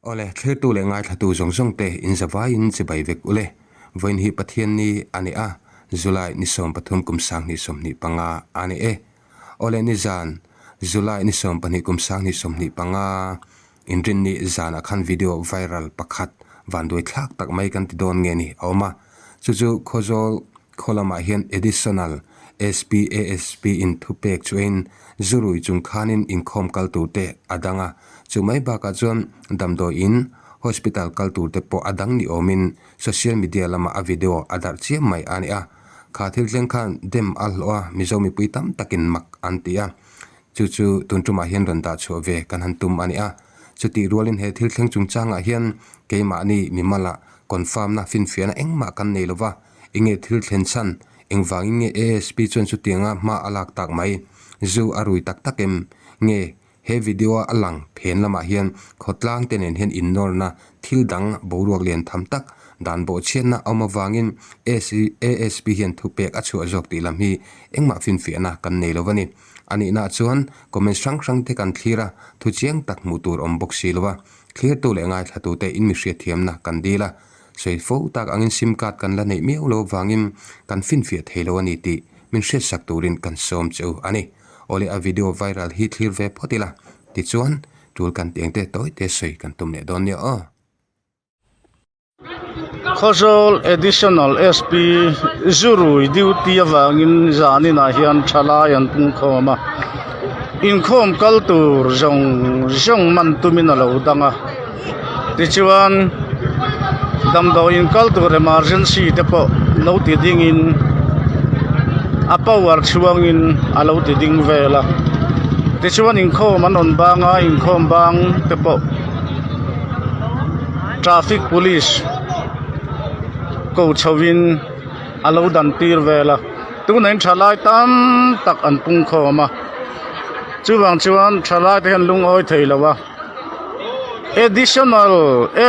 ole thlir tu le ngai thatu zong zong te in zawai in chibai vek ule voin hi pathian ni ani a July ni som pathum kum sang ni som ni panga ani e ole Nizan July ni som pani kum sang ni som ni panga inrin ni zana khan video viral pakhat vandoi thlak tak mai kan ti don nge ni awma chu khawzawl kholama hian additional ASP in thupek chuin zurui chung khanin inkhawm kaltu te adanga chumai ba ka chon damdo in hospital kaltu te po adang ni omin social media lama a video adar che mai ani a khathil tleng khan dem alwa mizomi puitam takin mak antia chu tuntuma hian ronda chove kan hantum ani a chuti rolin he thil thleng chung changa hian keima ni mimala confirm na fin fiana engma kan nei lova inge thil thlen chan engwangin ASP chon chu tinga ma alak tak mai zu arui tak takem nge he video alang phen lama hian khotlang tenen hian innor na thil dang boruak len tham tak dan bo chen na awma wangin ASP hian thupek achu azok ti lam hi engma fin fiana kan nei lovani ani na chuan comment sang te kan thira thu chiang tak mutur om box silwa clear to le ngai thatu te in mi hria thiam na kan dila sei fo tak angin sim card kan la nei meu lo wangin kan fin fia thelo ani ti min hret sak turin kan som chu ani ole a video viral hi clear ve photila ti chuan tul kan tiang te toy te sei kan tum ne don ya a khawzawl additional ASP zurui duty awangin zanina hian thalai an inkhawma inkhawm kaltur zong man tumin alo danga ti chuan damdo in kaltur emergency te po no ti ding in a power chuangin alo ti ding vela ti chuan inkhawm an on banga inkhawm bang te po traffic police ko chawin alo dan tir vela tu nen thalai tam tak an pung khawma chuwang chuan thalai te han lung oi theilawa additional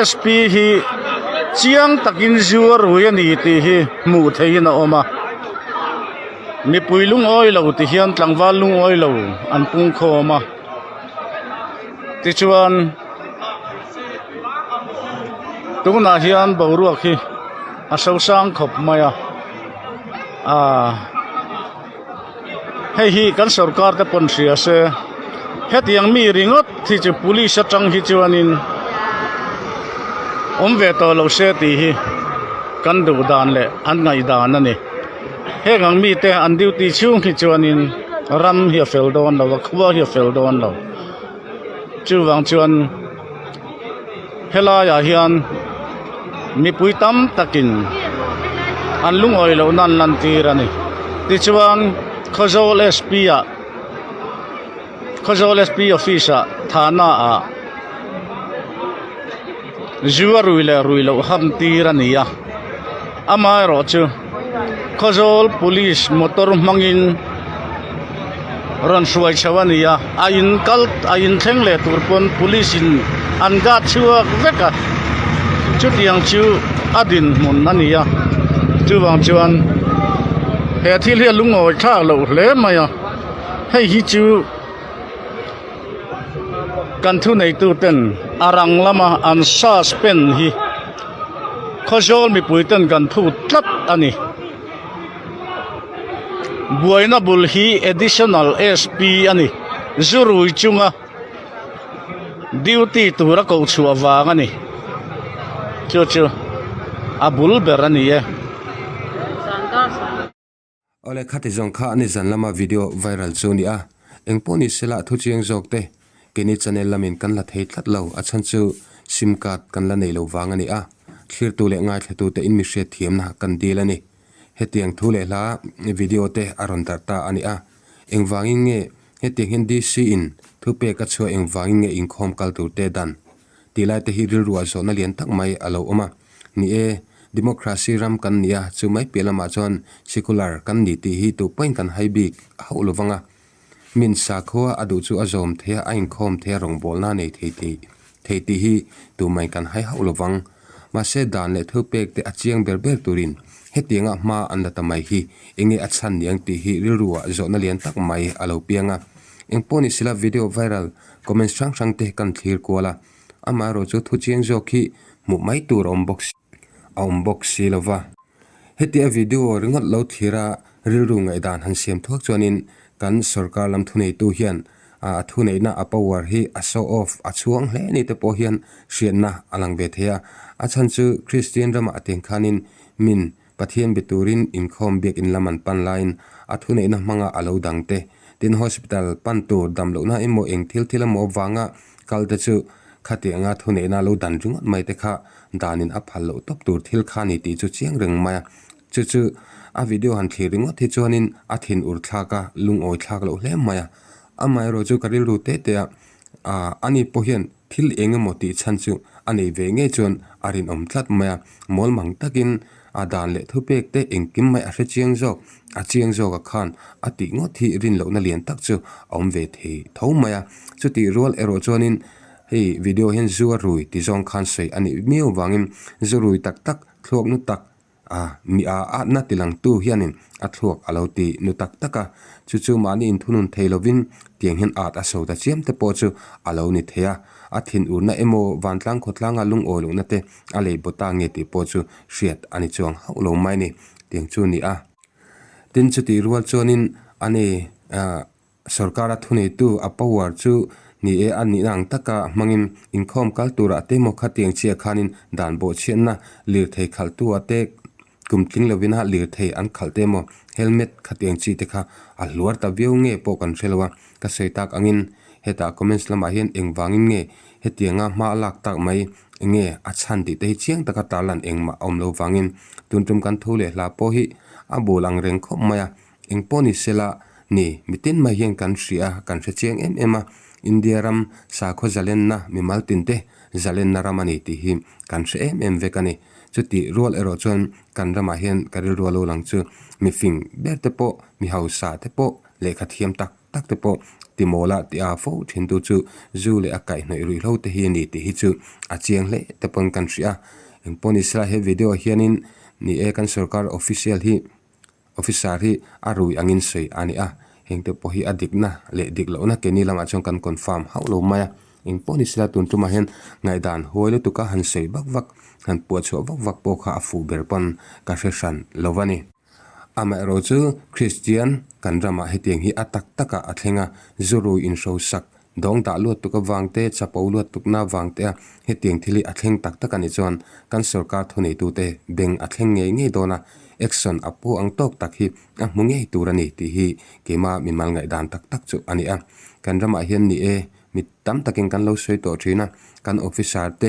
SP hi chiang takin zuruiin ani ti hi mu theina oma mi puilung oi lo ti hian tlangwal lung oi lo an pung khawma ti chuan tuna hian boruak hi a so sang khop maya hei hi kan sarkar te pon ria se hetiang mi ringot thi chu police atang hi chuanin ve to lo se ti hi kan du dan le an ngai dan ani he gang mi te an duty chung hi chuanin ram hi fel don lo khwa hi fel don lo chu wang chuan hela ya hian mi puitam takin an lung oi lo nan lan tirani ti chuan khawzawl SP office thana a zuruiin lo ham tirania amai ro chu khawzawl police motor mangin ron suai chawania ain thengle turpon police in anga chuak veka chutiang chu adin mun ania chuwang chuan he thil hi lungoi thak lo hle maya hei hi chu kan thu nei tu ten arang lama an suspend hi khawzawl mi puiten kan thu tlat ani buaina bul hi additional ASP ani zurui chunga duty tura ko chuwa wang ani chu abul berani ye ole khati jong kha ani zan lama video viral chuni a engponi sela thu chiang jok te keni channel lamin kan la thei thlat lo achan chu sim card kan la nei lo wangani a clear tu le ngai thatu te in mi hre thiam na kan dilani hetiang thu le la video te aron ta ani a engwangin nge hetiang hindi si in thu pe ka chu engwangin nge inkhawm kaltu te dan tilai te hi ril ruwa zo na lian tak mai alo oma ni e democracy ram kan nia chu mai pelama chon secular kan ni ti hi tu point kan haibik haulowanga min sa khoa adu chu azom the a inkhawm the rong bol na nei theiti hi tu mai kan hai haulowang ma se dan le thu pek te achiang berber turin hetianga ma anda tamai hi enge achan niang ti hi rilruwa zo na lian tak mai alo pianga engponi sila video viral comment sang te kan thlir kola ama ro chu thu chiang zo khi mu mai tur om box si lova hetia video ringot lo thira rilru ngai dan han siam thuak chuanin kan sarkar lam thunei tu hian a thunei na apawar hi a show off a chuang hle ni te po hian hrian na alang ve thea a chan chu Christian rama ateng khanin min pathian biturin inkhawm bek in laman pan line a thunei na manga alo dangte tin hospital pan tur dam lo na emo eng thil mo wanga kalta chu khati anga thunei na lo dan ring mai te kha danin a phal lo top tur thil khani ti chu chiang reng ma chu a video han thliring thi chuanin a thin ur thlaka lung oi thlak lo hle maya amai ro chu karil ru te ani pohian thil engemaw ti chan chu ani ve nge chuan arin om thlat maya mol mang takin adan le thupek te engkim mai a hre chiang zo ka khan ati ngo thi rin lo na lian tak chu om ve the tho maya chu ti rol ero chuanin hei video hen zuwa rui ti zong khan sei ani miu wangin zurui tak thlok nu tak mi a na tilang tu hianin a thluk alo ti nu taka chu mani in thunun theilovin tiang hen at aso ta chiam te po chu alo ni thea a thin urna emo wantlang khotlanga lung olu na te a lei bota nge ti po chu hriat ani chuang haulo mai ni tiang chu ni a tin chu ti rual chonin ani sarkara thunei tu a power chu ni e ani nang taka mangin inkhawm kaltura te mo khatiang chia khanin dan bo chian na lir thei khal tu ate kumtling lovina lir thei an khalte mo helmet khatiang chi te kha a luar ta view nge po kan relwa ka seitak angin heta comments lama hian engwangin nge hetianga ma lak tak mai nge a chan ti te chiang taka talan engma omlo wangin tuntum kan thule hla po hi a bolang reng khop maya engponi sela ni mitin ma hian kan ria kan hre chiang ema India ram sa kho zalen na mi maltin te zalen na ramani ti hi kan hre em vekani chuti rol ero chon kan rama hian karil rolo lang chu mi fing ber te po mi hausa te po le khathiam tak te po ti mola ti a fo thin tu chu zu le akai noi rui lo te hi ni ti hi chu a chiang le te pon kan ria en poni sra he video hianin ni e kan sarkar official hi officer hi arui angin sei ani a hengte po hi adikna le diklo na keni lama chong kan confirm haulo maya ing poni sila tuntuma hen ngai dan hoile tuka han sei vak han pu cho vak po kha afu berpon ka hresan lovani ama ro chu Christian kan rama hetiang hi atak taka athlenga zuruiin so sak dong da luat tuka wangte chapo luat tukna wangte hetiang thili athleng tak ani chon kan sarkar thunei tu te beng athleng nge dona action apu ang tok tak hi a munge turani ti hi kema mimal ngai dan tak chu ani a kan rama hian ni e mit tam takin kan lo soi to thina kan officer te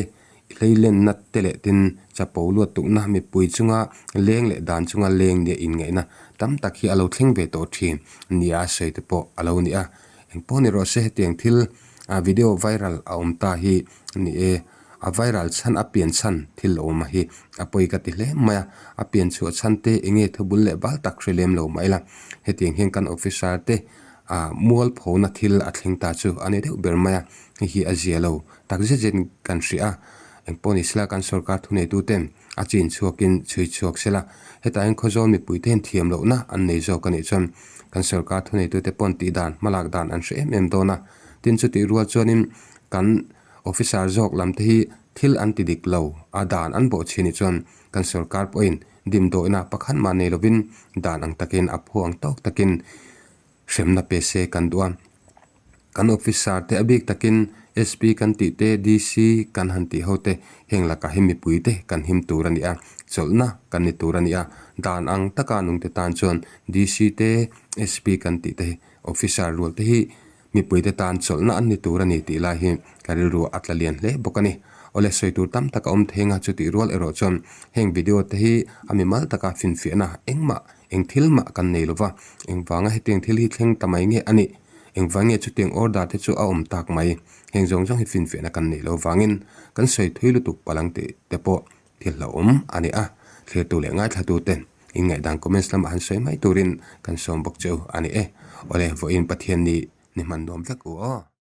leilen nat tele tin chapo luat tukna mi pui chunga leng le dan chunga leng ne in ngai na tam tak hi alo thleng ve to thin nia sei te po alo ni a eng poni ro se tiang thil a video viral a ta hi ni e a viral chan apian chan thil oma hi apoi ka ti hle maya apian chu chan te enge thubul le bal tak relem lo maila hetiang hen kan officer te mual phona thil athleng ta chu ani de ber maya hi azialo takje jen kan ria eng poni sla kan sarkar thunei tu tem a chin chuakin chui chuak sela heta eng khawzawl mi puiten thiam lo na an nei zo kani chon kan sarkar thunei tu te pon ti dan malak dan an hre em dona tin chu ti rual chuanin kan officer jok lam te hi thil an ti dik lo adan an bo chini chon kan sarkar poin dim do na pakhan ma nei lovin dan ang takin aphuang tok takin semna pese kan duam kan officer te abik takin ASP kan ti te DC kan han ti hote hengla ka himi puite kan him turani a cholna kan ni turani a dan ang taka nung te tan chon DC te ASP kan ti te officer role te hi mi puite tan cholna an ni turani ti la hi karil ru atlalian le bokani ole soi tur tam taka thenga chu ti rol ero chon heng video te hi ami mal taka fin fi na engma eng thilma kan nei lova eng wanga heteng thil hi thleng tamai nge ani eng wange chu teng order te chu a tak mai heng jong hi fin fe na kan nei lo wangin kan soi thuilu tuk palang te po thil lo ani a thle tu le ngai thatu ten ing ngai dang comments lam han soi mai turin kan som bok cheu ani ole vo in pathian ni man nom vek o